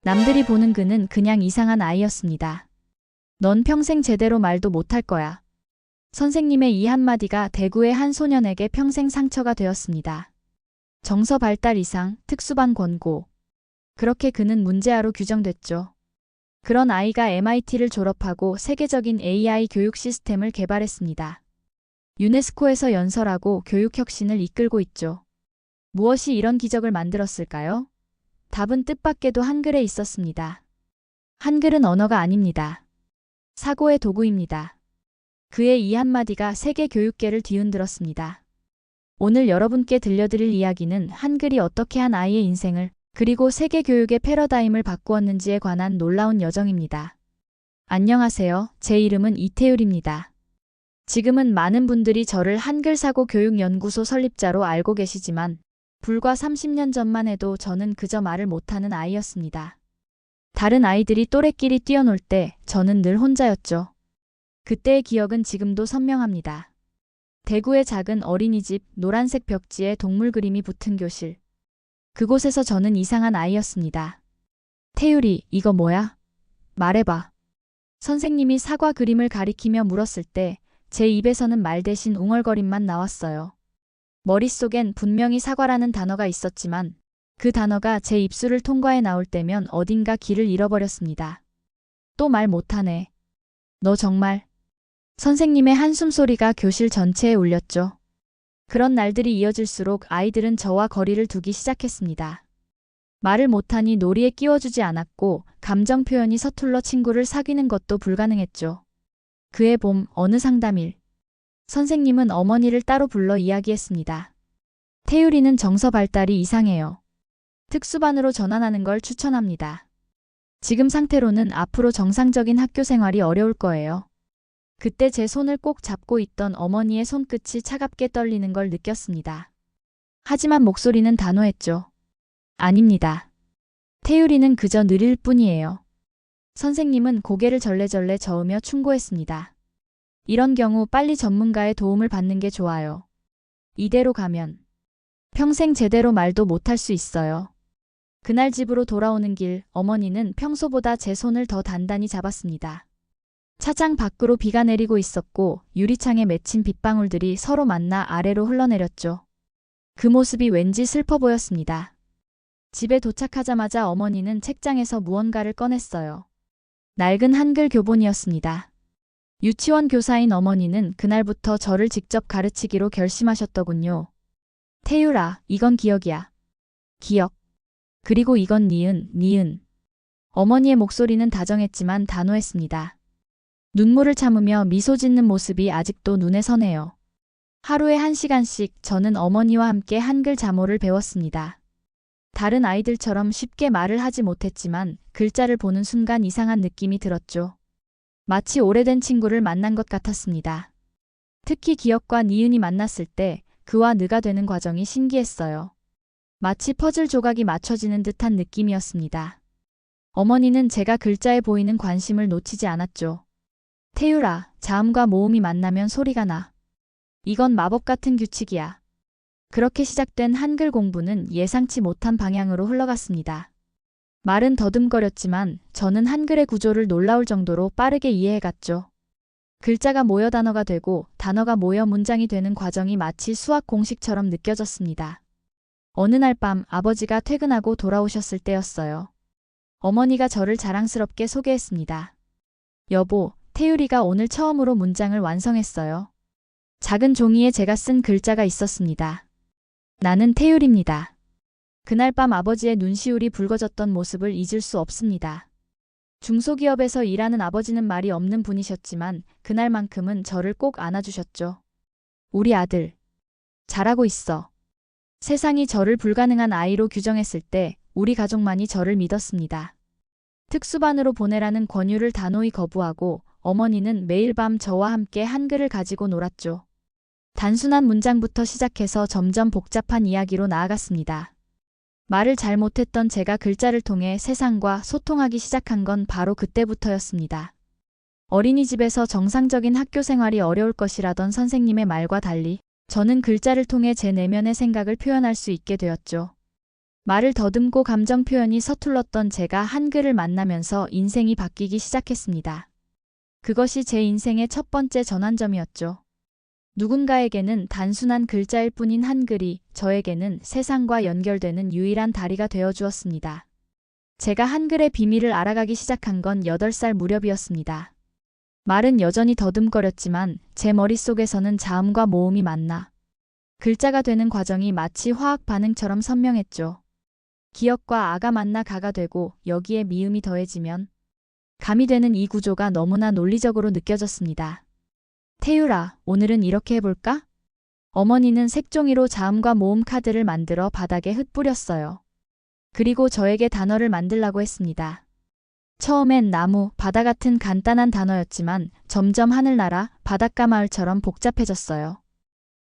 남들이 보는 그는 그냥 이상한 아이였습니다. 넌 평생 제대로 말도 못할 거야. 선생님의 이 한마디가 대구의 한 소년에게 평생 상처가 되었습니다. 정서 발달 이상, 특수반 권고. 그렇게 그는 문제아로 규정됐죠. 그런 아이가 MIT를 졸업하고 세계적인 AI 교육 시스템을 개발했습니다. 유네스코에서 연설하고 교육 혁신을 이끌고 있죠. 무엇이 이런 기적을 만들었을까요? 답은 뜻밖에도 한글에 있었습니다. 한글은 언어가 아닙니다. 사고의 도구입니다. 그의 이 한마디가 세계 교육계를 뒤흔들었습니다. 오늘 여러분께 들려드릴 이야기는 한글이 어떻게 한 아이의 인생을 그리고 세계 교육의 패러다임을 바꾸었는지에 관한 놀라운 여정입니다. 안녕하세요. 제 이름은 이태율입니다. 지금은 많은 분들이 저를 한글사고 교육연구소 설립자로 알고 계시지만 불과 30년 전만 해도 저는 그저 말을 못하는 아이였습니다. 다른 아이들이 또래끼리 뛰어놀 때 저는 늘 혼자였죠. 그때의 기억은 지금도 선명합니다. 대구의 작은 어린이집, 노란색 벽지에 동물 그림이 붙은 교실. 그곳에서 저는 이상한 아이였습니다. 태율이, 이거 뭐야? 말해봐. 선생님이 사과 그림을 가리키며 물었을 때 제 입에서는 말 대신 웅얼거림만 나왔어요. 머릿속엔 분명히 사과라는 단어가 있었지만 그 단어가 제 입술을 통과해 나올 때면 어딘가 길을 잃어버렸습니다. 또 말 못하네. 너 정말. 선생님의 한숨 소리가 교실 전체에 울렸죠. 그런 날들이 이어질수록 아이들은 저와 거리를 두기 시작했습니다. 말을 못하니 놀이에 끼워주지 않았고 감정 표현이 서툴러 친구를 사귀는 것도 불가능했죠. 그해 봄 어느 상담일. 선생님은 어머니를 따로 불러 이야기했습니다. 태율이는 정서 발달이 이상해요. 특수반으로 전환하는 걸 추천합니다. 지금 상태로는 앞으로 정상적인 학교 생활이 어려울 거예요. 그때 제 손을 꼭 잡고 있던 어머니의 손끝이 차갑게 떨리는 걸 느꼈습니다. 하지만 목소리는 단호했죠. 아닙니다. 태율이는 그저 느릴 뿐이에요. 선생님은 고개를 절레절레 저으며 충고했습니다. 이런 경우 빨리 전문가의 도움을 받는 게 좋아요. 이대로 가면 평생 제대로 말도 못할 수 있어요. 그날 집으로 돌아오는 길, 어머니는 평소보다 제 손을 더 단단히 잡았습니다. 차장 밖으로 비가 내리고 있었고 유리창에 맺힌 빗방울들이 서로 만나 아래로 흘러내렸죠. 그 모습이 왠지 슬퍼 보였습니다. 집에 도착하자마자 어머니는 책장에서 무언가를 꺼냈어요. 낡은 한글 교본이었습니다. 유치원 교사인 어머니는 그날부터 저를 직접 가르치기로 결심하셨더군요. 태율아, 이건 기억이야. 기억. 그리고 이건 니은, 니은. 어머니의 목소리는 다정했지만 단호했습니다. 눈물을 참으며 미소 짓는 모습이 아직도 눈에 선해요. 하루에 1시간씩 저는 어머니와 함께 한글 자모를 배웠습니다. 다른 아이들처럼 쉽게 말을 하지 못했지만 글자를 보는 순간 이상한 느낌이 들었죠. 마치 오래된 친구를 만난 것 같았습니다. 특히 기억과 니은이 만났을 때 그와 느가 되는 과정이 신기했어요. 마치 퍼즐 조각이 맞춰지는 듯한 느낌이었습니다. 어머니는 제가 글자에 보이는 관심을 놓치지 않았죠. 태율아, 자음과 모음이 만나면 소리가 나. 이건 마법 같은 규칙이야. 그렇게 시작된 한글 공부는 예상치 못한 방향으로 흘러갔습니다. 말은 더듬거렸지만 저는 한글의 구조를 놀라울 정도로 빠르게 이해해갔죠. 글자가 모여 단어가 되고 단어가 모여 문장이 되는 과정이 마치 수학 공식처럼 느껴졌습니다. 어느 날 밤 아버지가 퇴근하고 돌아오셨을 때였어요. 어머니가 저를 자랑스럽게 소개했습니다. 여보, 태율이가 오늘 처음으로 문장을 완성했어요. 작은 종이에 제가 쓴 글자가 있었습니다. 나는 태율입니다. 그날 밤 아버지의 눈시울이 붉어졌던 모습을 잊을 수 없습니다. 중소기업에서 일하는 아버지는 말이 없는 분이셨지만 그날만큼은 저를 꼭 안아주셨죠. 우리 아들. 잘하고 있어. 세상이 저를 불가능한 아이로 규정했을 때 우리 가족만이 저를 믿었습니다. 특수반으로 보내라는 권유를 단호히 거부하고 어머니는 매일 밤 저와 함께 한글을 가지고 놀았죠. 단순한 문장부터 시작해서 점점 복잡한 이야기로 나아갔습니다. 말을 잘 못했던 제가 글자를 통해 세상과 소통하기 시작한 건 바로 그때부터였습니다. 어린이집에서 정상적인 학교 생활이 어려울 것이라던 선생님의 말과 달리 저는 글자를 통해 제 내면의 생각을 표현할 수 있게 되었죠. 말을 더듬고 감정 표현이 서툴렀던 제가 한글을 만나면서 인생이 바뀌기 시작했습니다. 그것이 제 인생의 첫 번째 전환점이었죠. 누군가에게는 단순한 글자일 뿐인 한글이 저에게는 세상과 연결되는 유일한 다리가 되어 주었습니다. 제가 한글의 비밀을 알아가기 시작한 건 8살 무렵이었습니다. 말은 여전히 더듬거렸지만 제 머릿속에서는 자음과 모음이 만나 글자가 되는 과정이 마치 화학 반응처럼 선명했죠. 기역과 아가 만나 가가 되고 여기에 미음이 더해지면 감이 되는 이 구조가 너무나 논리적으로 느껴졌습니다. 태율아, 오늘은 이렇게 해볼까? 어머니는 색종이로 자음과 모음 카드를 만들어 바닥에 흩뿌렸어요. 그리고 저에게 단어를 만들라고 했습니다. 처음엔 나무, 바다 같은 간단한 단어였지만 점점 하늘나라, 바닷가 마을처럼 복잡해졌어요.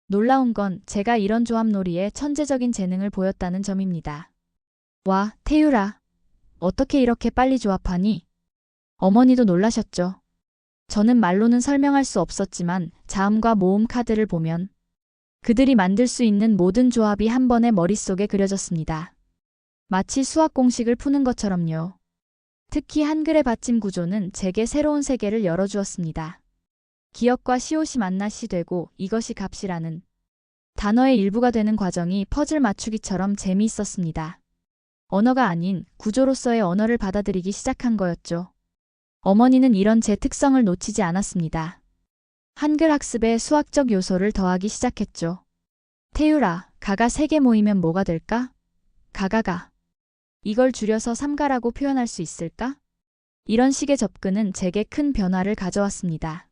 놀라운 건 제가 이런 조합놀이에 천재적인 재능을 보였다는 점입니다. 와, 태율아. 어떻게 이렇게 빨리 조합하니? 어머니도 놀라셨죠. 저는 말로는 설명할 수 없었지만 자음과 모음 카드를 보면 그들이 만들 수 있는 모든 조합이 한 번에 머릿속에 그려졌습니다. 마치 수학 공식을 푸는 것처럼요. 특히 한글의 받침 구조는 제게 새로운 세계를 열어주었습니다. 기역과 시옷이 만나 시 되고 이것이 값이라는 단어의 일부가 되는 과정이 퍼즐 맞추기처럼 재미있었습니다. 언어가 아닌 구조로서의 언어를 받아들이기 시작한 거였죠. 어머니는 이런 제 특성을 놓치지 않았습니다. 한글 학습에 수학적 요소를 더하기 시작했죠. 태율아, 가가 3개 모이면 뭐가 될까? 가가가. 이걸 줄여서 삼가라고 표현할 수 있을까? 이런 식의 접근은 제게 큰 변화를 가져왔습니다.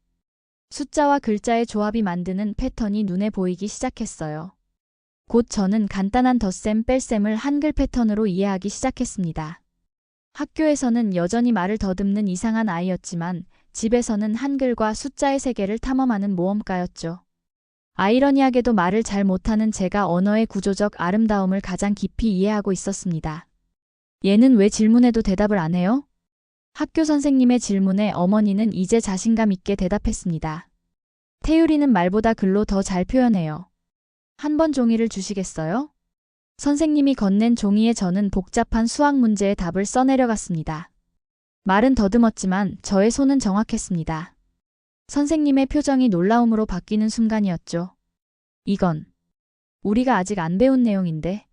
숫자와 글자의 조합이 만드는 패턴이 눈에 보이기 시작했어요. 곧 저는 간단한 덧셈 뺄셈을 한글 패턴으로 이해하기 시작했습니다. 학교에서는 여전히 말을 더듬는 이상한 아이였지만 집에서는 한글과 숫자의 세계를 탐험하는 모험가였죠. 아이러니하게도 말을 잘 못하는 제가 언어의 구조적 아름다움을 가장 깊이 이해하고 있었습니다. 얘는 왜 질문해도 대답을 안 해요? 학교 선생님의 질문에 어머니는 이제 자신감 있게 대답했습니다. 태율이는 말보다 글로 더 잘 표현해요. 한 번 종이를 주시겠어요? 선생님이 건넨 종이에 저는 복잡한 수학 문제의 답을 써내려갔습니다. 말은 더듬었지만 저의 손은 정확했습니다. 선생님의 표정이 놀라움으로 바뀌는 순간이었죠. 이건 우리가 아직 안 배운 내용인데.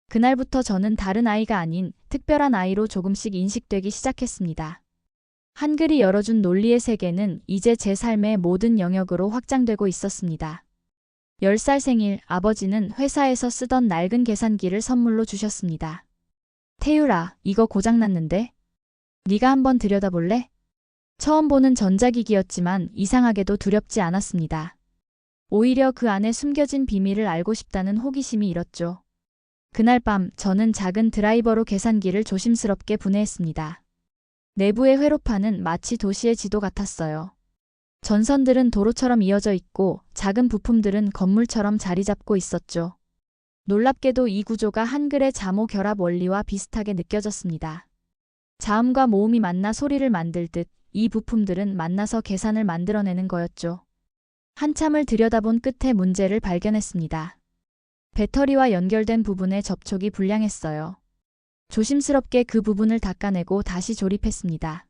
그날부터 저는 다른 아이가 아닌 특별한 아이로 조금씩 인식되기 시작했습니다. 한글이 열어준 논리의 세계는 이제 제 삶의 모든 영역으로 확장되고 있었습니다. 10살 생일 아버지는 회사에서 쓰던 낡은 계산기를 선물로 주셨습니다. 태율아, 이거 고장났는데? 네가 한번 들여다볼래? 처음 보는 전자기기였지만 이상하게도 두렵지 않았습니다. 오히려 그 안에 숨겨진 비밀을 알고 싶다는 호기심이 일었죠. 그날 밤 저는 작은 드라이버로 계산기를 조심스럽게 분해했습니다. 내부의 회로판은 마치 도시의 지도 같았어요. 전선들은 도로처럼 이어져 있고 작은 부품들은 건물처럼 자리 잡고 있었죠. 놀랍게도 이 구조가 한글의 자모 결합 원리와 비슷하게 느껴졌습니다. 자음과 모음이 만나 소리를 만들듯 이 부품들은 만나서 계산을 만들어내는 거였죠. 한참을 들여다본 끝에 문제를 발견했습니다. 배터리와 연결된 부분의 접촉이 불량했어요. 조심스럽게 그 부분을 닦아내고 다시 조립했습니다.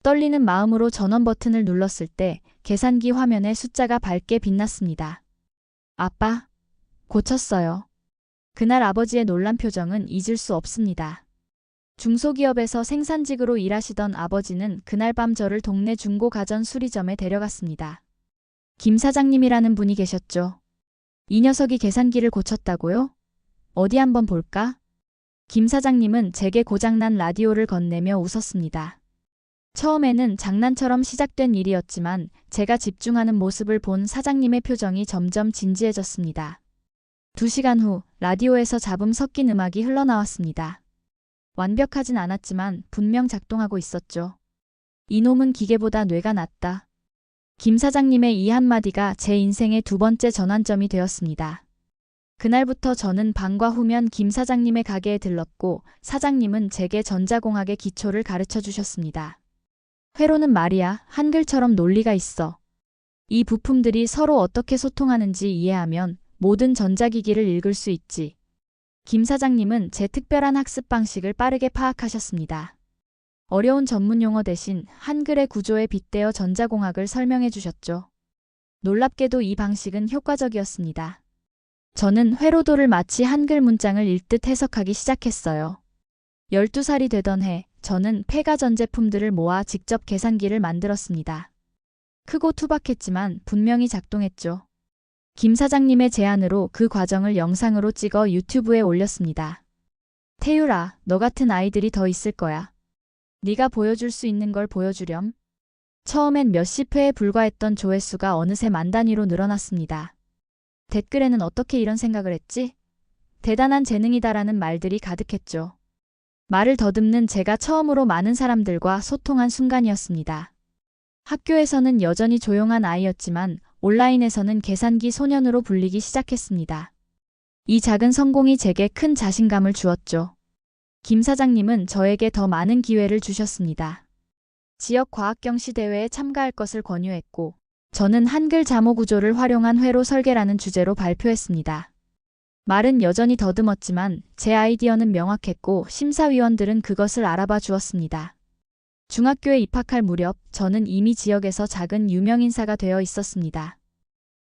떨리는 마음으로 전원 버튼을 눌렀을 때 계산기 화면에 숫자가 밝게 빛났습니다. 아빠, 고쳤어요. 그날 아버지의 놀란 표정은 잊을 수 없습니다. 중소기업에서 생산직으로 일하시던 아버지는 그날 밤 저를 동네 중고가전 수리점에 데려갔습니다. 김 사장님이라는 분이 계셨죠. 이 녀석이 계산기를 고쳤다고요? 어디 한번 볼까? 김 사장님은 제게 고장난 라디오를 건네며 웃었습니다. 처음에는 장난처럼 시작된 일이었지만 제가 집중하는 모습을 본 사장님의 표정이 점점 진지해졌습니다. 2시간 후 라디오에서 잡음 섞인 음악이 흘러나왔습니다. 완벽하진 않았지만 분명 작동하고 있었죠. 이놈은 기계보다 뇌가 낫다. 김 사장님의 이 한마디가 제 인생의 2번째 전환점이 되었습니다. 그날부터 저는 방과 후면 김 사장님의 가게에 들렀고 사장님은 제게 전자공학의 기초를 가르쳐 주셨습니다. 회로는 말이야, 한글처럼 논리가 있어. 이 부품들이 서로 어떻게 소통하는지 이해하면 모든 전자기기를 읽을 수 있지. 김 사장님은 제 특별한 학습 방식을 빠르게 파악하셨습니다. 어려운 전문 용어 대신 한글의 구조에 빗대어 전자공학을 설명해 주셨죠. 놀랍게도 이 방식은 효과적이었습니다. 저는 회로도를 마치 한글 문장을 읽듯 해석하기 시작했어요. 12살이 되던 해, 저는 폐가 전 제품들을 모아 직접 계산기를 만들었습니다. 크고 투박했지만 분명히 작동했죠. 김 사장님의 제안으로 그 과정을 영상으로 찍어 유튜브에 올렸습니다. 태율아, 너 같은 아이들이 더 있을 거야. 네가 보여줄 수 있는 걸 보여주렴. 처음엔 몇십 회에 불과했던 조회수가 어느새 만 단위로 늘어났습니다. 댓글에는 어떻게 이런 생각을 했지? 대단한 재능이다라는 말들이 가득했죠. 말을 더듬는 제가 처음으로 많은 사람들과 소통한 순간이었습니다. 학교에서는 여전히 조용한 아이였지만 온라인에서는 계산기 소년으로 불리기 시작했습니다. 이 작은 성공이 제게 큰 자신감을 주었죠. 김 사장님은 저에게 더 많은 기회를 주셨습니다. 지역 과학경시 대회에 참가할 것을 권유했고, 저는 한글 자모 구조를 활용한 회로 설계라는 주제로 발표했습니다. 말은 여전히 더듬었지만 제 아이디어는 명확했고 심사위원들은 그것을 알아봐 주었습니다. 중학교에 입학할 무렵 저는 이미 지역에서 작은 유명인사가 되어 있었습니다.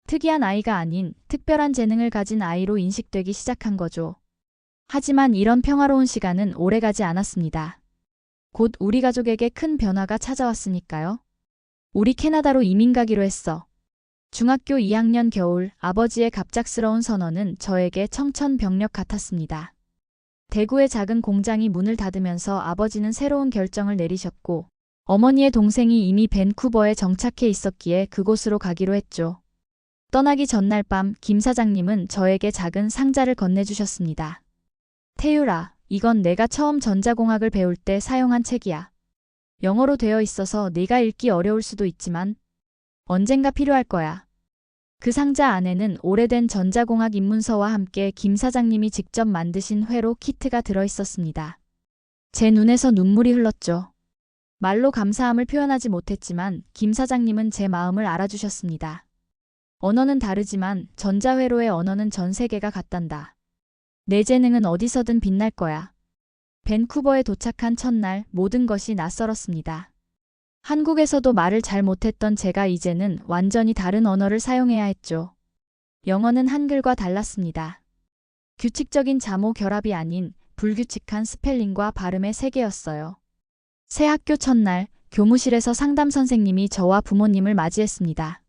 특이한 아이가 아닌 특별한 재능을 가진 아이로 인식되기 시작한 거죠. 하지만 이런 평화로운 시간은 오래가지 않았습니다. 곧 우리 가족에게 큰 변화가 찾아왔으니까요. 우리 캐나다로 이민 가기로 했어. 중학교 2학년 겨울 아버지의 갑작스러운 선언은 저에게 청천벽력 같았습니다. 대구의 작은 공장이 문을 닫으면서 아버지는 새로운 결정을 내리셨고 어머니의 동생이 이미 밴쿠버에 정착해 있었기에 그곳으로 가기로 했죠. 떠나기 전날 밤 김 사장님은 저에게 작은 상자를 건네주셨습니다. 태율아, 이건 내가 처음 전자공학을 배울 때 사용한 책이야. 영어로 되어 있어서 네가 읽기 어려울 수도 있지만 언젠가 필요할 거야. 그 상자 안에는 오래된 전자공학 입문서와 함께 김 사장님이 직접 만드신 회로 키트가 들어있었습니다. 제 눈에서 눈물이 흘렀죠. 말로 감사함을 표현하지 못했지만 김 사장님은 제 마음을 알아주셨습니다. 언어는 다르지만 전자회로의 언어는 전 세계가 같단다. 내 재능은 어디서든 빛날 거야. 밴쿠버에 도착한 첫날 모든 것이 낯설었습니다. 한국에서도 말을 잘 못했던 제가 이제는 완전히 다른 언어를 사용해야 했죠. 영어는 한글과 달랐습니다. 규칙적인 자모 결합이 아닌 불규칙한 스펠링과 발음의 세계였어요. 새 학교 첫날 교무실에서 상담 선생님이 저와 부모님을 맞이했습니다.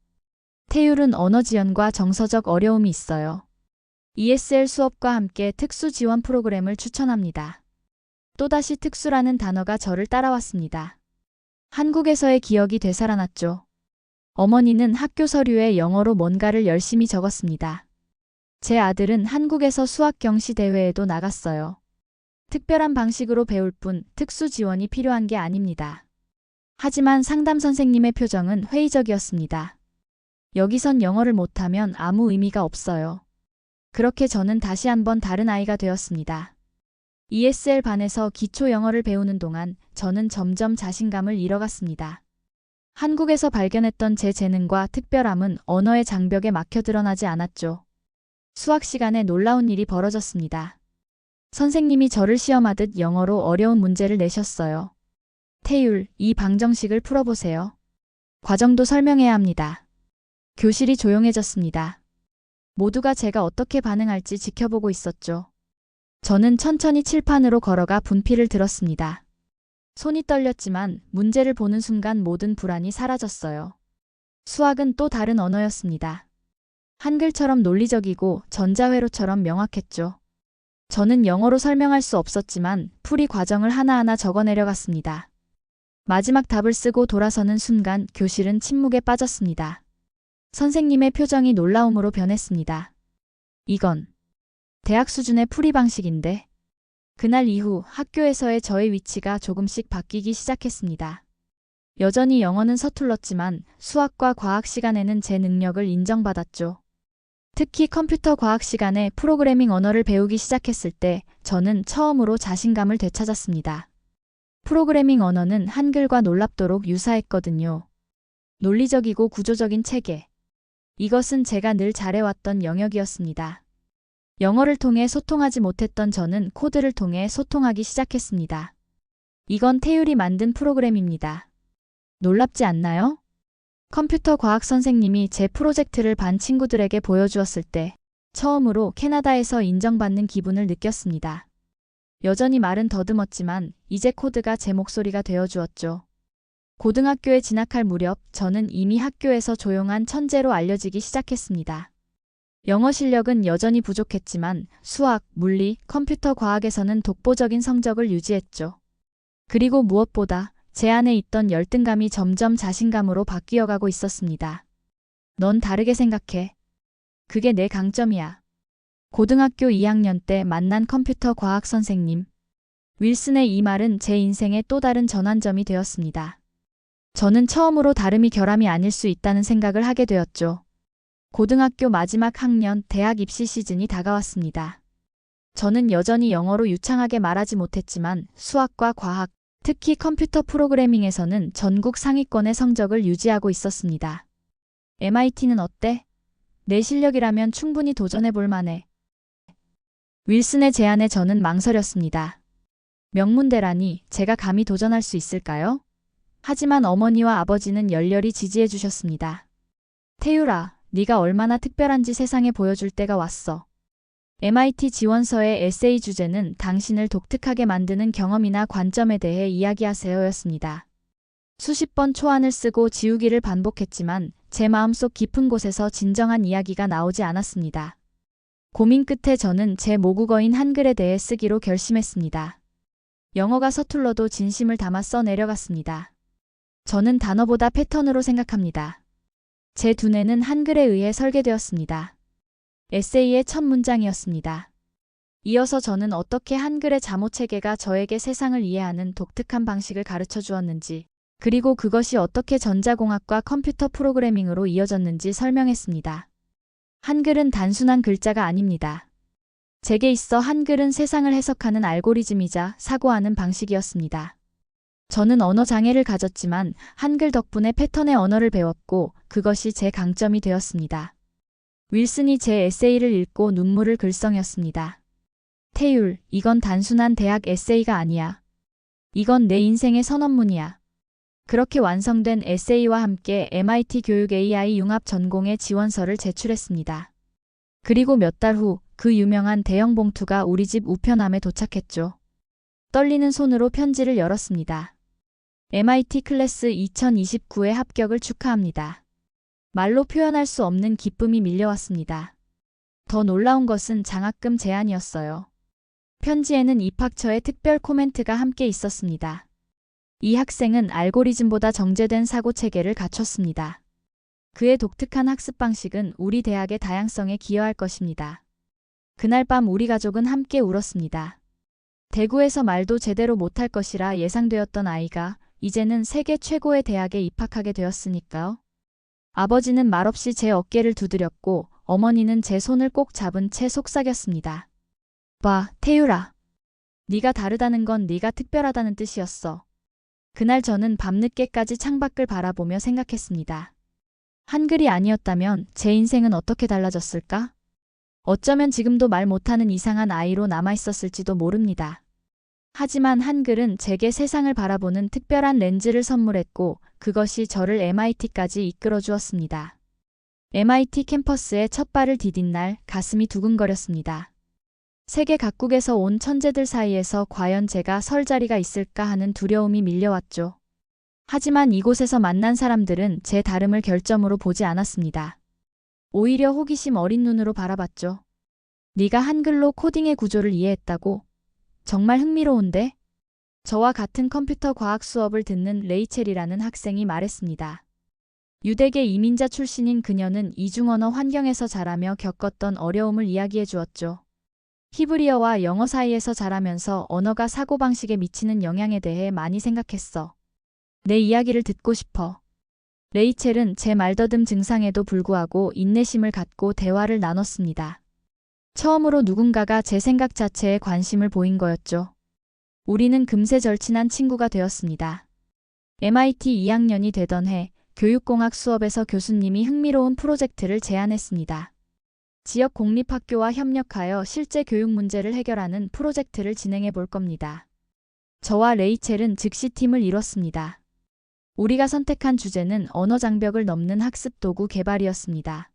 태율은 언어 지연과 정서적 어려움이 있어요. ESL 수업과 함께 특수 지원 프로그램을 추천합니다. 또다시 특수라는 단어가 저를 따라왔습니다. 한국에서의 기억이 되살아났죠. 어머니는 학교 서류에 영어로 뭔가를 열심히 적었습니다. 제 아들은 한국에서 수학 경시 대회에도 나갔어요. 특별한 방식으로 배울 뿐 특수 지원이 필요한 게 아닙니다. 하지만 상담 선생님의 표정은 회의적이었습니다. 여기선 영어를 못하면 아무 의미가 없어요. 그렇게 저는 다시 한번 다른 아이가 되었습니다. ESL 반에서 기초 영어를 배우는 동안 저는 점점 자신감을 잃어갔습니다. 한국에서 발견했던 제 재능과 특별함은 언어의 장벽에 막혀 드러나지 않았죠. 수학 시간에 놀라운 일이 벌어졌습니다. 선생님이 저를 시험하듯 영어로 어려운 문제를 내셨어요. 태율, 이 방정식을 풀어보세요. 과정도 설명해야 합니다. 교실이 조용해졌습니다. 모두가 제가 어떻게 반응할지 지켜보고 있었죠. 저는 천천히 칠판으로 걸어가 분필을 들었습니다. 손이 떨렸지만 문제를 보는 순간 모든 불안이 사라졌어요. 수학은 또 다른 언어였습니다. 한글처럼 논리적이고 전자회로처럼 명확했죠. 저는 영어로 설명할 수 없었지만 풀이 과정을 하나하나 적어내려갔습니다. 마지막 답을 쓰고 돌아서는 순간 교실은 침묵에 빠졌습니다. 선생님의 표정이 놀라움으로 변했습니다. 이건 대학 수준의 풀이 방식인데. 그날 이후 학교에서의 저의 위치가 조금씩 바뀌기 시작했습니다. 여전히 영어는 서툴렀지만 수학과 과학 시간에는 제 능력을 인정받았죠. 특히 컴퓨터 과학 시간에 프로그래밍 언어를 배우기 시작했을 때 저는 처음으로 자신감을 되찾았습니다. 프로그래밍 언어는 한글과 놀랍도록 유사했거든요. 논리적이고 구조적인 체계. 이것은 제가 늘 잘해왔던 영역이었습니다. 영어를 통해 소통하지 못했던 저는 코드를 통해 소통하기 시작했습니다. 이건 태율이 만든 프로그램입니다. 놀랍지 않나요? 컴퓨터 과학 선생님이 제 프로젝트를 반 친구들에게 보여주었을 때 처음으로 캐나다에서 인정받는 기분을 느꼈습니다. 여전히 말은 더듬었지만 이제 코드가 제 목소리가 되어주었죠. 고등학교에 진학할 무렵 저는 이미 학교에서 조용한 천재로 알려지기 시작했습니다. 영어 실력은 여전히 부족했지만 수학, 물리, 컴퓨터 과학에서는 독보적인 성적을 유지했죠. 그리고 무엇보다 제 안에 있던 열등감이 점점 자신감으로 바뀌어가고 있었습니다. 넌 다르게 생각해. 그게 내 강점이야. 고등학교 2학년 때 만난 컴퓨터 과학 선생님. 윌슨의 이 말은 제 인생의 또 다른 전환점이 되었습니다. 저는 처음으로 다름이 결함이 아닐 수 있다는 생각을 하게 되었죠. 고등학교 마지막 학년 대학 입시 시즌이 다가왔습니다. 저는 여전히 영어로 유창하게 말하지 못했지만 수학과 과학, 특히 컴퓨터 프로그래밍에서는 전국 상위권의 성적을 유지하고 있었습니다. MIT는 어때? 내 실력이라면 충분히 도전해 볼 만해. 윌슨의 제안에 저는 망설였습니다. 명문대라니 제가 감히 도전할 수 있을까요? 하지만 어머니와 아버지는 열렬히 지지해 주셨습니다. 태율아, 네가 얼마나 특별한지 세상에 보여줄 때가 왔어. MIT 지원서의 에세이 주제는 당신을 독특하게 만드는 경험이나 관점에 대해 이야기하세요였습니다. 수십 번 초안을 쓰고 지우기를 반복했지만 제 마음속 깊은 곳에서 진정한 이야기가 나오지 않았습니다. 고민 끝에 저는 제 모국어인 한글에 대해 쓰기로 결심했습니다. 영어가 서툴러도 진심을 담아 써 내려갔습니다. 저는 단어보다 패턴으로 생각합니다. 제 두뇌는 한글에 의해 설계되었습니다. 에세이의 첫 문장이었습니다. 이어서 저는 어떻게 한글의 자모체계가 저에게 세상을 이해하는 독특한 방식을 가르쳐 주었는지, 그리고 그것이 어떻게 전자공학과 컴퓨터 프로그래밍으로 이어졌는지 설명했습니다. 한글은 단순한 글자가 아닙니다. 제게 있어 한글은 세상을 해석하는 알고리즘이자 사고하는 방식이었습니다. 저는 언어 장애를 가졌지만 한글 덕분에 패턴의 언어를 배웠고 그것이 제 강점이 되었습니다. 윌슨이 제 에세이를 읽고 눈물을 글썽였습니다. 태율, 이건 단순한 대학 에세이가 아니야. 이건 내 인생의 선언문이야. 그렇게 완성된 에세이와 함께 MIT 교육 AI 융합 전공의 지원서를 제출했습니다. 그리고 몇 달 후 그 유명한 대형 봉투가 우리 집 우편함에 도착했죠. 떨리는 손으로 편지를 열었습니다. MIT 클래스 2029의 합격을 축하합니다. 말로 표현할 수 없는 기쁨이 밀려왔습니다. 더 놀라운 것은 장학금 제안이었어요. 편지에는 입학처의 특별 코멘트가 함께 있었습니다. 이 학생은 알고리즘보다 정제된 사고체계를 갖췄습니다. 그의 독특한 학습 방식은 우리 대학의 다양성에 기여할 것입니다. 그날 밤 우리 가족은 함께 울었습니다. 대구에서 말도 제대로 못할 것이라 예상되었던 아이가 이제는 세계 최고의 대학에 입학하게 되었으니까요. 아버지는 말없이 제 어깨를 두드렸고 어머니는 제 손을 꼭 잡은 채 속삭였습니다. 봐, 태율아. 네가 다르다는 건 네가 특별하다는 뜻이었어. 그날 저는 밤늦게까지 창밖을 바라보며 생각했습니다. 한글이 아니었다면 제 인생은 어떻게 달라졌을까? 어쩌면 지금도 말 못하는 이상한 아이로 남아있었을지도 모릅니다. 하지만 한글은 제게 세상을 바라보는 특별한 렌즈를 선물했고 그것이 저를 MIT까지 이끌어 주었습니다. MIT 캠퍼스에 첫 발을 디딘 날 가슴이 두근거렸습니다. 세계 각국에서 온 천재들 사이에서 과연 제가 설 자리가 있을까 하는 두려움이 밀려왔죠. 하지만 이곳에서 만난 사람들은 제 다름을 결점으로 보지 않았습니다. 오히려 호기심 어린 눈으로 바라봤죠. 네가 한글로 코딩의 구조를 이해했다고? 정말 흥미로운데? 저와 같은 컴퓨터 과학 수업을 듣는 레이첼이라는 학생이 말했습니다. 유대계 이민자 출신인 그녀는 이중언어 환경에서 자라며 겪었던 어려움을 이야기해 주었죠. 히브리어와 영어 사이에서 자라면서 언어가 사고방식에 미치는 영향에 대해 많이 생각했어. 내 이야기를 듣고 싶어. 레이첼은 제 말더듬 증상에도 불구하고 인내심을 갖고 대화를 나눴습니다. 처음으로 누군가가 제 생각 자체에 관심을 보인 거였죠. 우리는 금세 절친한 친구가 되었습니다. MIT 2학년이 되던 해 교육공학 수업에서 교수님이 흥미로운 프로젝트를 제안했습니다. 지역 공립학교와 협력하여 실제 교육 문제를 해결하는 프로젝트를 진행해 볼 겁니다. 저와 레이첼은 즉시 팀을 이뤘습니다. 우리가 선택한 주제는 언어 장벽을 넘는 학습 도구 개발이었습니다.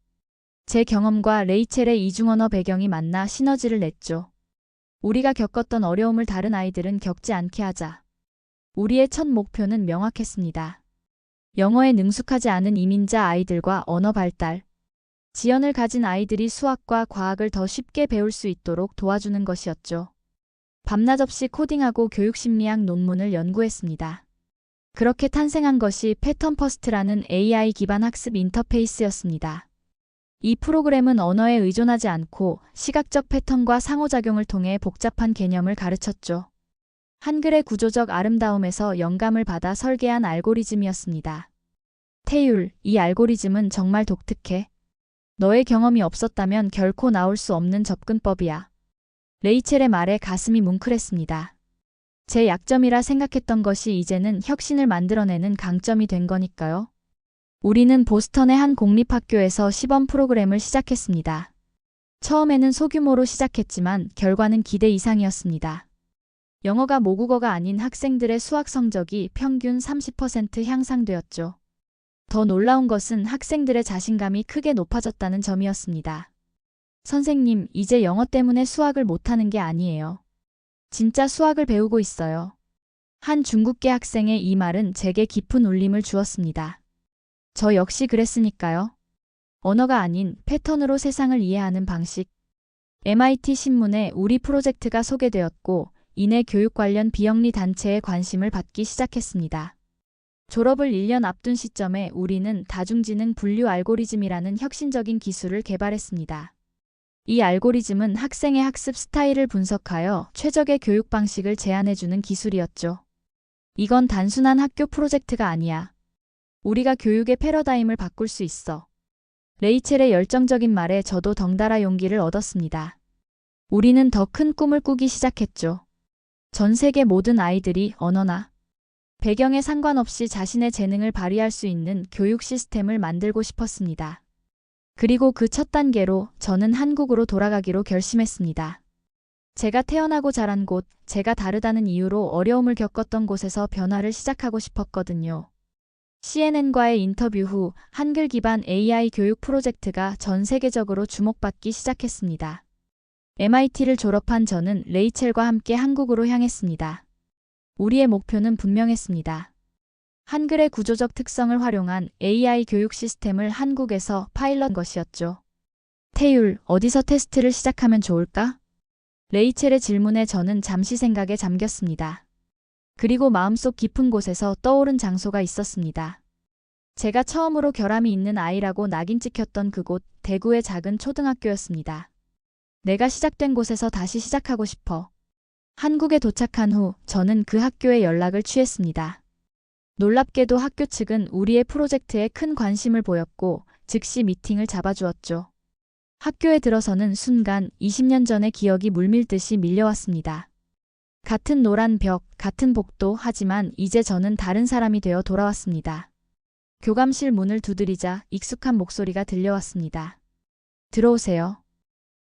제 경험과 레이첼의 이중언어 배경이 만나 시너지를 냈죠. 우리가 겪었던 어려움을 다른 아이들은 겪지 않게 하자. 우리의 첫 목표는 명확했습니다. 영어에 능숙하지 않은 이민자 아이들과 언어 발달, 지연을 가진 아이들이 수학과 과학을 더 쉽게 배울 수 있도록 도와주는 것이었죠. 밤낮 없이 코딩하고 교육심리학 논문을 연구했습니다. 그렇게 탄생한 것이 패턴 퍼스트라는 AI 기반 학습 인터페이스였습니다. 이 프로그램은 언어에 의존하지 않고 시각적 패턴과 상호작용을 통해 복잡한 개념을 가르쳤죠. 한글의 구조적 아름다움에서 영감을 받아 설계한 알고리즘이었습니다. 태율, 이 알고리즘은 정말 독특해. 너의 경험이 없었다면 결코 나올 수 없는 접근법이야. 레이첼의 말에 가슴이 뭉클했습니다. 제 약점이라 생각했던 것이 이제는 혁신을 만들어내는 강점이 된 거니까요. 우리는 보스턴의 한 공립학교에서 시범 프로그램을 시작했습니다. 처음에는 소규모로 시작했지만 결과는 기대 이상이었습니다. 영어가 모국어가 아닌 학생들의 수학 성적이 평균 30% 향상되었죠. 더 놀라운 것은 학생들의 자신감이 크게 높아졌다는 점이었습니다. 선생님, 이제 영어 때문에 수학을 못하는 게 아니에요. 진짜 수학을 배우고 있어요. 한 중국계 학생의 이 말은 제게 깊은 울림을 주었습니다. 저 역시 그랬으니까요. 언어가 아닌 패턴으로 세상을 이해하는 방식. MIT 신문에 우리 프로젝트가 소개되었고 이내 교육 관련 비영리 단체의 관심을 받기 시작했습니다. 졸업을 1년 앞둔 시점에 우리는 다중지능 분류 알고리즘이라는 혁신적인 기술을 개발했습니다. 이 알고리즘은 학생의 학습 스타일을 분석하여 최적의 교육 방식을 제안해주는 기술이었죠. 이건 단순한 학교 프로젝트가 아니야. 우리가 교육의 패러다임을 바꿀 수 있어. 레이첼의 열정적인 말에 저도 덩달아 용기를 얻었습니다. 우리는 더 큰 꿈을 꾸기 시작했죠. 전 세계 모든 아이들이 언어나 배경에 상관없이 자신의 재능을 발휘할 수 있는 교육 시스템을 만들고 싶었습니다. 그리고 그 첫 단계로 저는 한국으로 돌아가기로 결심했습니다. 제가 태어나고 자란 곳, 제가 다르다는 이유로 어려움을 겪었던 곳에서 변화를 시작하고 싶었거든요. CNN과의 인터뷰 후 한글 기반 AI 교육 프로젝트가 전 세계적으로 주목받기 시작했습니다. MIT를 졸업한 저는 레이첼과 함께 한국으로 향했습니다. 우리의 목표는 분명했습니다. 한글의 구조적 특성을 활용한 AI 교육 시스템을 한국에서 파일럿 것이었죠. 태율, 어디서 테스트를 시작하면 좋을까? 레이첼의 질문에 저는 잠시 생각에 잠겼습니다. 그리고 마음속 깊은 곳에서 떠오른 장소가 있었습니다. 제가 처음으로 결함이 있는 아이라고 낙인 찍혔던 그곳, 대구의 작은 초등학교였습니다. 내가 시작된 곳에서 다시 시작하고 싶어. 한국에 도착한 후 저는 그 학교에 연락을 취했습니다. 놀랍게도 학교 측은 우리의 프로젝트에 큰 관심을 보였고 즉시 미팅을 잡아주었죠. 학교에 들어서는 순간 20년 전의 기억이 물밀듯이 밀려왔습니다. 같은 노란 벽, 같은 복도, 하지만 이제 저는 다른 사람이 되어 돌아왔습니다. 교감실 문을 두드리자 익숙한 목소리가 들려왔습니다. 들어오세요.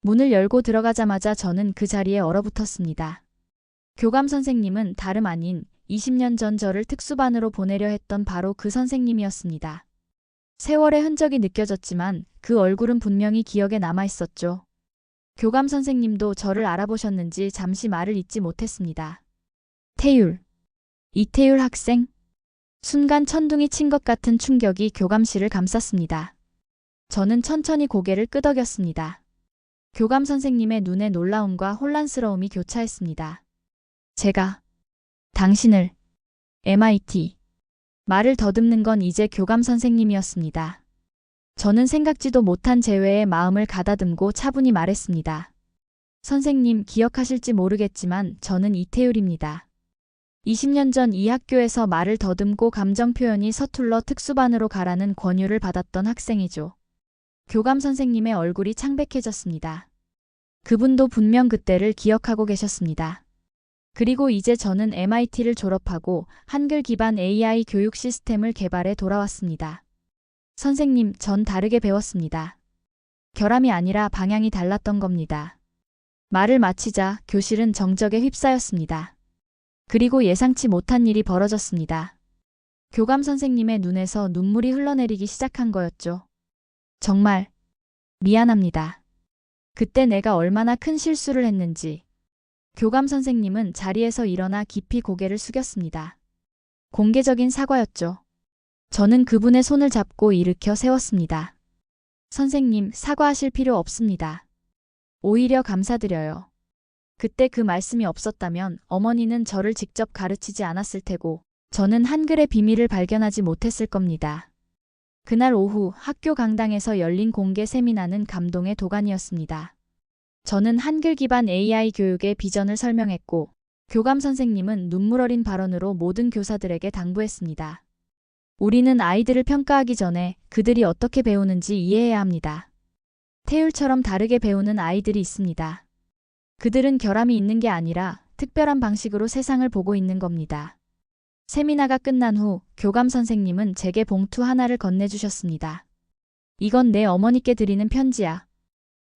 문을 열고 들어가자마자 저는 그 자리에 얼어붙었습니다. 교감 선생님은 다름 아닌 20년 전 저를 특수반으로 보내려 했던 바로 그 선생님이었습니다. 세월의 흔적이 느껴졌지만 그 얼굴은 분명히 기억에 남아 있었죠. 교감 선생님도 저를 알아보셨는지 잠시 말을 잇지 못했습니다. 태율. 이태율 학생? 순간 천둥이 친 것 같은 충격이 교감실을 감쌌습니다. 저는 천천히 고개를 끄덕였습니다. 교감 선생님의 눈에 놀라움과 혼란스러움이 교차했습니다. 제가 당신을 MIT 말을 더듬는 건 이제 교감 선생님이었습니다. 저는 생각지도 못한 재회에 마음을 가다듬고 차분히 말했습니다. 선생님, 기억하실지 모르겠지만 저는 이태율입니다. 20년 전 이 학교에서 말을 더듬고 감정 표현이 서툴러 특수반으로 가라는 권유를 받았던 학생이죠. 교감 선생님의 얼굴이 창백해졌습니다. 그분도 분명 그때를 기억하고 계셨습니다. 그리고 이제 저는 MIT를 졸업하고 한글 기반 AI 교육 시스템을 개발해 돌아왔습니다. 선생님, 전 다르게 배웠습니다. 결함이 아니라 방향이 달랐던 겁니다. 말을 마치자 교실은 정적에 휩싸였습니다. 그리고 예상치 못한 일이 벌어졌습니다. 교감 선생님의 눈에서 눈물이 흘러내리기 시작한 거였죠. 정말 미안합니다. 그때 내가 얼마나 큰 실수를 했는지. 교감 선생님은 자리에서 일어나 깊이 고개를 숙였습니다. 공개적인 사과였죠. 저는 그분의 손을 잡고 일으켜 세웠습니다. 선생님, 사과하실 필요 없습니다. 오히려 감사드려요. 그때 그 말씀이 없었다면 어머니는 저를 직접 가르치지 않았을 테고 저는 한글의 비밀을 발견하지 못했을 겁니다. 그날 오후 학교 강당에서 열린 공개 세미나는 감동의 도가니였습니다. 저는 한글 기반 AI 교육의 비전을 설명했고 교감 선생님은 눈물 어린 발언으로 모든 교사들에게 당부했습니다. 우리는 아이들을 평가하기 전에 그들이 어떻게 배우는지 이해해야 합니다. 태율처럼 다르게 배우는 아이들이 있습니다. 그들은 결함이 있는 게 아니라 특별한 방식으로 세상을 보고 있는 겁니다. 세미나가 끝난 후 교감 선생님은 제게 봉투 하나를 건네주셨습니다. 이건 내 어머니께 드리는 편지야.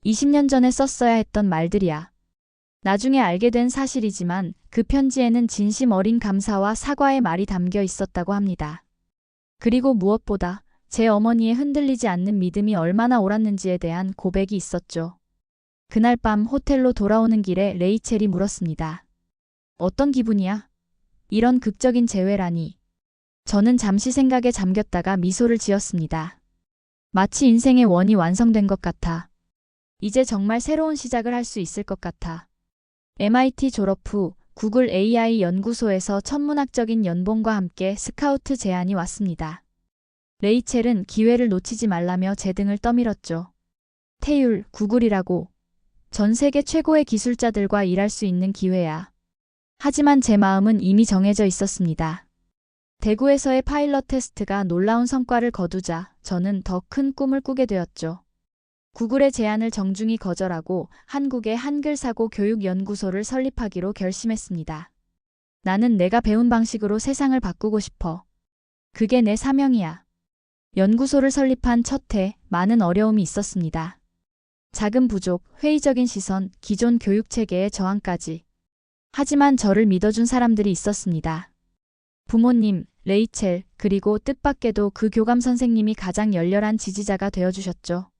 20년 전에 썼어야 했던 말들이야. 나중에 알게 된 사실이지만 그 편지에는 진심 어린 감사와 사과의 말이 담겨 있었다고 합니다. 그리고 무엇보다 제 어머니의 흔들리지 않는 믿음이 얼마나 옳았는지에 대한 고백이 있었죠. 그날 밤 호텔로 돌아오는 길에 레이첼이 물었습니다. 어떤 기분이야? 이런 극적인 재회라니. 저는 잠시 생각에 잠겼다가 미소를 지었습니다. 마치 인생의 원이 완성된 것 같아. 이제 정말 새로운 시작을 할 수 있을 것 같아. MIT 졸업 후 구글 AI 연구소에서 천문학적인 연봉과 함께 스카우트 제안이 왔습니다. 레이첼은 기회를 놓치지 말라며 제 등을 떠밀었죠. 태율, 구글이라고. 전 세계 최고의 기술자들과 일할 수 있는 기회야. 하지만 제 마음은 이미 정해져 있었습니다. 대구에서의 파일럿 테스트가 놀라운 성과를 거두자 저는 더 큰 꿈을 꾸게 되었죠. 구글의 제안을 정중히 거절하고 한국의 한글사고 교육연구소를 설립하기로 결심했습니다. 나는 내가 배운 방식으로 세상을 바꾸고 싶어. 그게 내 사명이야. 연구소를 설립한 첫 해 많은 어려움이 있었습니다. 자금 부족, 회의적인 시선, 기존 교육체계의 저항까지. 하지만 저를 믿어준 사람들이 있었습니다. 부모님, 레이첼, 그리고 뜻밖에도 그 교감 선생님이 가장 열렬한 지지자가 되어주셨죠.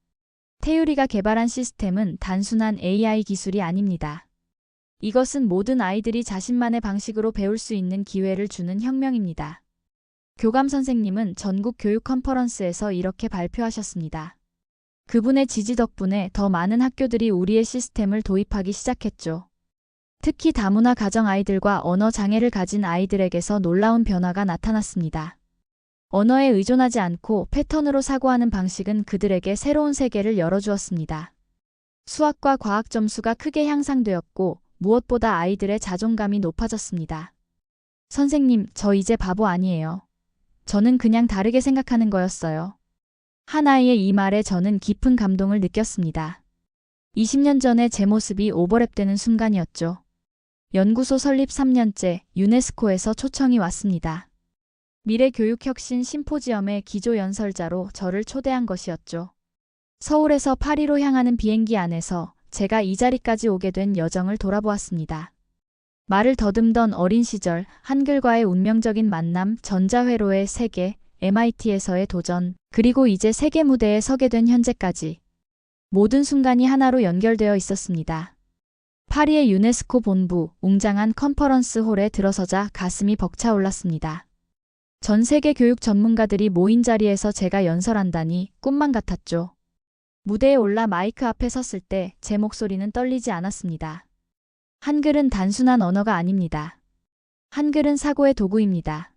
태율이가 개발한 시스템은 단순한 AI 기술이 아닙니다. 이것은 모든 아이들이 자신만의 방식으로 배울 수 있는 기회를 주는 혁명입니다. 교감 선생님은 전국 교육 컨퍼런스에서 이렇게 발표하셨습니다. 그분의 지지 덕분에 더 많은 학교들이 우리의 시스템을 도입하기 시작했죠. 특히 다문화 가정 아이들과 언어 장애를 가진 아이들에게서 놀라운 변화가 나타났습니다. 언어에 의존하지 않고 패턴으로 사고하는 방식은 그들에게 새로운 세계를 열어주었습니다. 수학과 과학 점수가 크게 향상되었고 무엇보다 아이들의 자존감이 높아졌습니다. 선생님, 저 이제 바보 아니에요. 저는 그냥 다르게 생각하는 거였어요. 한 아이의 이 말에 저는 깊은 감동을 느꼈습니다. 20년 전에 제 모습이 오버랩되는 순간이었죠. 연구소 설립 3년째 유네스코에서 초청이 왔습니다. 미래교육혁신 심포지엄의 기조연설자로 저를 초대한 것이었죠. 서울에서 파리로 향하는 비행기 안에서 제가 이 자리까지 오게 된 여정을 돌아보았습니다. 말을 더듬던 어린 시절, 한글과의 운명적인 만남, 전자회로의 세계, MIT에서의 도전, 그리고 이제 세계 무대에 서게 된 현재까지. 모든 순간이 하나로 연결되어 있었습니다. 파리의 유네스코 본부, 웅장한 컨퍼런스 홀에 들어서자 가슴이 벅차올랐습니다. 전 세계 교육 전문가들이 모인 자리에서 제가 연설한다니 꿈만 같았죠. 무대에 올라 마이크 앞에 섰을 때 제 목소리는 떨리지 않았습니다. 한글은 단순한 언어가 아닙니다. 한글은 사고의 도구입니다.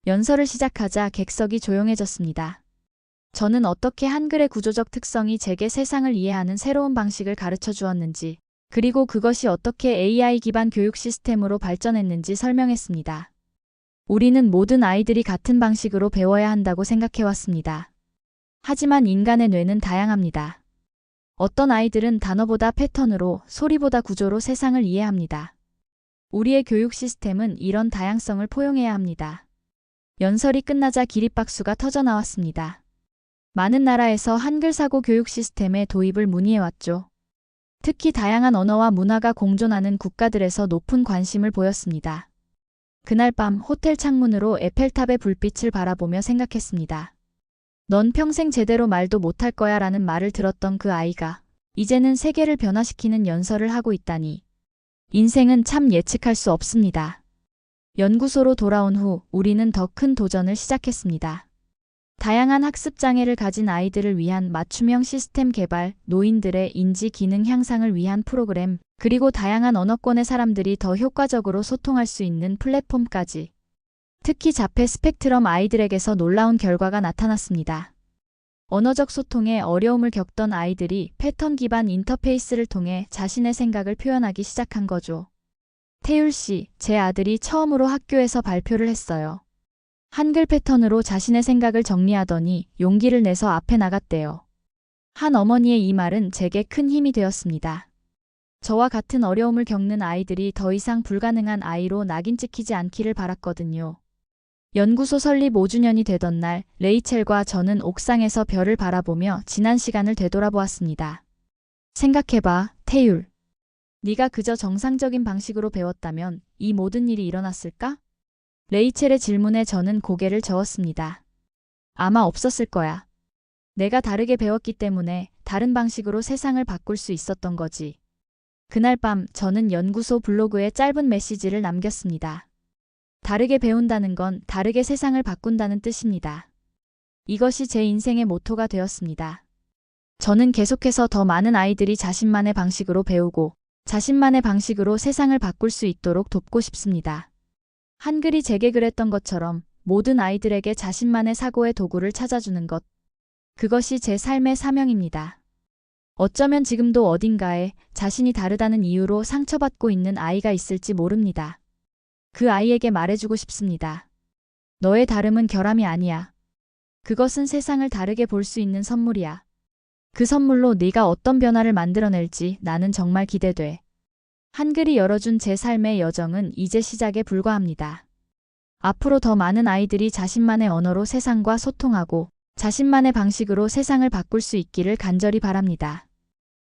연설을 시작하자 객석이 조용해졌습니다. 저는 어떻게 한글의 구조적 특성이 제게 세상을 이해하는 새로운 방식을 가르쳐 주었는지, 그리고 그것이 어떻게 AI 기반 교육 시스템으로 발전했는지 설명했습니다. 우리는 모든 아이들이 같은 방식으로 배워야 한다고 생각해왔습니다. 하지만 인간의 뇌는 다양합니다. 어떤 아이들은 단어보다 패턴으로, 소리보다 구조로 세상을 이해합니다. 우리의 교육 시스템은 이런 다양성을 포용해야 합니다. 연설이 끝나자 기립박수가 터져나왔습니다. 많은 나라에서 한글 사고 교육 시스템의 도입을 문의해왔죠. 특히 다양한 언어와 문화가 공존하는 국가들에서 높은 관심을 보였습니다. 그날 밤 호텔 창문으로 에펠탑의 불빛을 바라보며 생각했습니다. 넌 평생 제대로 말도 못할 거야 라는 말을 들었던 그 아이가 이제는 세계를 변화시키는 연설을 하고 있다니. 인생은 참 예측할 수 없습니다. 연구소로 돌아온 후 우리는 더 큰 도전을 시작했습니다. 다양한 학습 장애를 가진 아이들을 위한 맞춤형 시스템 개발, 노인들의 인지 기능 향상을 위한 프로그램, 그리고 다양한 언어권의 사람들이 더 효과적으로 소통할 수 있는 플랫폼까지. 특히 자폐 스펙트럼 아이들에게서 놀라운 결과가 나타났습니다. 언어적 소통에 어려움을 겪던 아이들이 패턴 기반 인터페이스를 통해 자신의 생각을 표현하기 시작한 거죠. 태율 씨, 제 아들이 처음으로 학교에서 발표를 했어요. 한글 패턴으로 자신의 생각을 정리하더니 용기를 내서 앞에 나갔대요. 한 어머니의 이 말은 제게 큰 힘이 되었습니다. 저와 같은 어려움을 겪는 아이들이 더 이상 불가능한 아이로 낙인 찍히지 않기를 바랐거든요. 연구소 설립 5주년이 되던 날, 레이첼과 저는 옥상에서 별을 바라보며 지난 시간을 되돌아보았습니다. 생각해봐, 태율. 네가 그저 정상적인 방식으로 배웠다면 이 모든 일이 일어났을까? 레이첼의 질문에 저는 고개를 저었습니다. 아마 없었을 거야. 내가 다르게 배웠기 때문에 다른 방식으로 세상을 바꿀 수 있었던 거지. 그날 밤 저는 연구소 블로그에 짧은 메시지를 남겼습니다. 다르게 배운다는 건 다르게 세상을 바꾼다는 뜻입니다. 이것이 제 인생의 모토가 되었습니다. 저는 계속해서 더 많은 아이들이 자신만의 방식으로 배우고 자신만의 방식으로 세상을 바꿀 수 있도록 돕고 싶습니다. 한글이 제게 그랬던 것처럼 모든 아이들에게 자신만의 사고의 도구를 찾아주는 것. 그것이 제 삶의 사명입니다. 어쩌면 지금도 어딘가에 자신이 다르다는 이유로 상처받고 있는 아이가 있을지 모릅니다. 그 아이에게 말해주고 싶습니다. 너의 다름은 결함이 아니야. 그것은 세상을 다르게 볼 수 있는 선물이야. 그 선물로 네가 어떤 변화를 만들어낼지 나는 정말 기대돼. 한글이 열어준 제 삶의 여정은 이제 시작에 불과합니다. 앞으로 더 많은 아이들이 자신만의 언어로 세상과 소통하고 자신만의 방식으로 세상을 바꿀 수 있기를 간절히 바랍니다.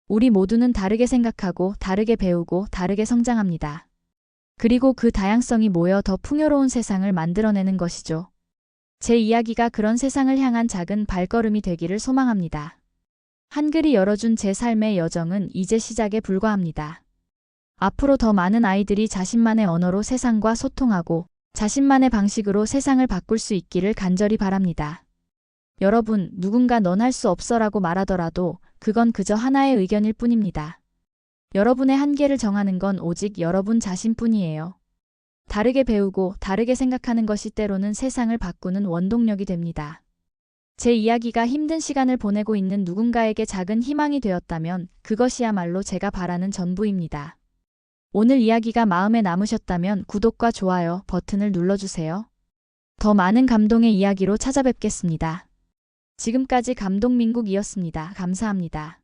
우리 모두는 다르게 생각하고 다르게 배우고 다르게 성장합니다. 그리고 그 다양성이 모여 더 풍요로운 세상을 만들어내는 것이죠. 제 이야기가 그런 세상을 향한 작은 발걸음이 되기를 소망합니다. 한글이 열어준 제 삶의 여정은 이제 시작에 불과합니다. 앞으로 더 많은 아이들이 자신만의 언어로 세상과 소통하고 자신만의 방식으로 세상을 바꿀 수 있기를 간절히 바랍니다. 여러분, 누군가 넌 할 수 없어라고 말하더라도 그건 그저 하나의 의견일 뿐입니다. 여러분의 한계를 정하는 건 오직 여러분 자신뿐이에요. 다르게 배우고 다르게 생각하는 것이 때로는 세상을 바꾸는 원동력이 됩니다. 제 이야기가 힘든 시간을 보내고 있는 누군가에게 작은 희망이 되었다면 그것이야말로 제가 바라는 전부입니다. 오늘 이야기가 마음에 남으셨다면 구독과 좋아요 버튼을 눌러주세요. 더 많은 감동의 이야기로 찾아뵙겠습니다. 지금까지 감동민국이었습니다. 감사합니다.